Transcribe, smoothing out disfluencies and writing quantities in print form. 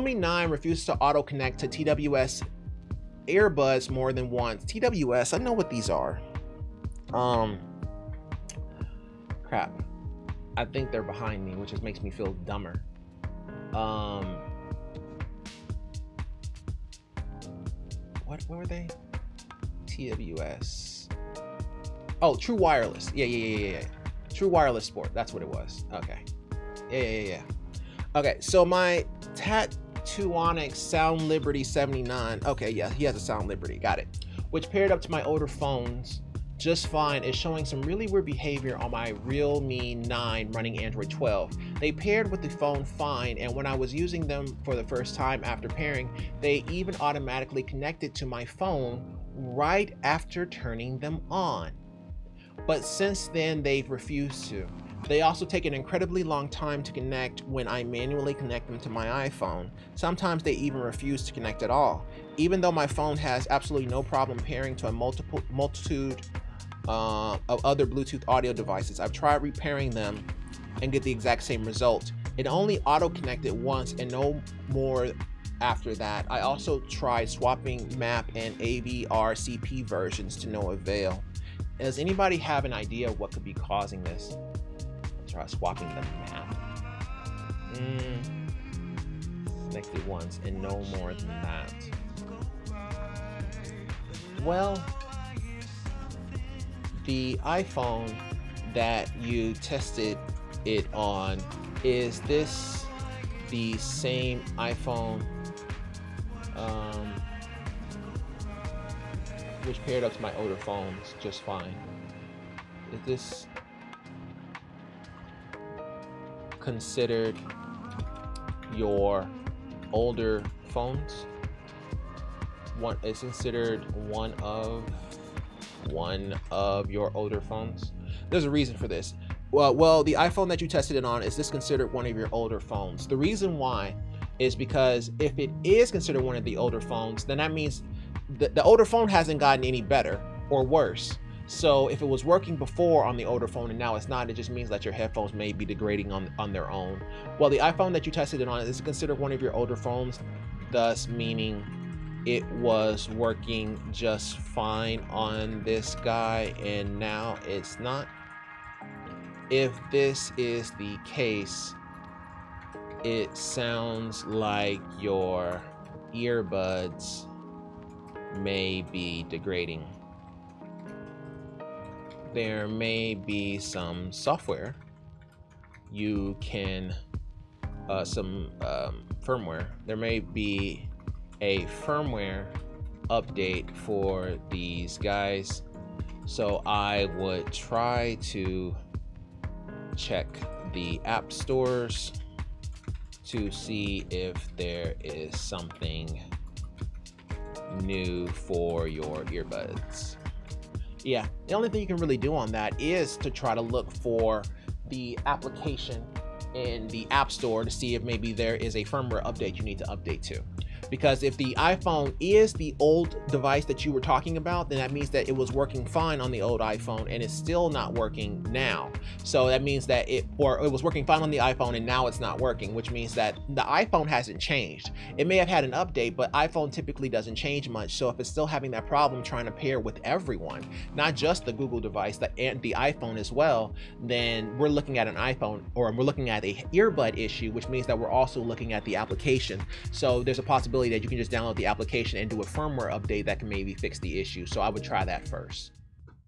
Realme 9 refuses to auto connect to TWS earbuds more than once. TWS, I know what these are. Crap. I think they're behind me, which just makes me feel dumber. What were they? TWS. Oh, True Wireless. Yeah. True Wireless Sport. That's what it was. Okay. Yeah. Okay, so my Tattooonics Soundliberty 79. Okay, yeah, he has a Soundliberty. Got it. Which paired up to my older phones just fine, is showing some really weird behavior on my Realme 9 running Android 12. They paired with the phone fine, and when I was using them for the first time after pairing, they even automatically connected to my phone right after turning them on. But since then, they've refused to. They also take an incredibly long time to connect when I manually connect them to my iPhone. Sometimes they even refuse to connect at all. Even though my phone has absolutely no problem pairing to a multitude of other Bluetooth audio devices, I've tried repairing them and get the exact same result. It only auto-connected once and no more after that. I also tried swapping map and AVRCP versions to no avail. Does anybody have an idea of what could be causing this? Try swapping the map. Connected once and no more than that. Well, the iPhone that you tested it on, is this the same iPhone which paired up to my older phones just fine? Is this considered your older phones? One is considered one of your older phones. There's a reason for this. Well, the iPhone that you tested it on, is this considered one of your older phones? The reason why is because if it is considered one of the older phones, then that means the older phone hasn't gotten any better or worse. So if it was working before on the older phone and now it's not, it just means that your headphones may be degrading on their own. Well, the iPhone that you tested it on is considered one of your older phones, thus meaning it was working just fine on this guy and now it's not. If this is the case, it sounds like your earbuds may be degrading. There may be some software you can, some firmware. There may be a firmware update for these guys. So I would try to check the app stores to see if there is something new for your earbuds. Yeah, the only thing you can really do on that is to try to look for the application in the App Store to see if maybe there is a firmware update you need to update to. Because if the iPhone is the old device that you were talking about, then that means that it was working fine on the old iPhone and it's still not working now. So that means that it was working fine on the iPhone and now it's not working, which means that the iPhone hasn't changed. It may have had an update, but iPhone typically doesn't change much. So if it's still having that problem trying to pair with everyone, not just the Google device, and the iPhone as well, then we're looking at an iPhone, or we're looking at a earbud issue, which means that we're also looking at the application. So there's a possibility that you can just download the application and do a firmware update that can maybe fix the issue. So I would try that first.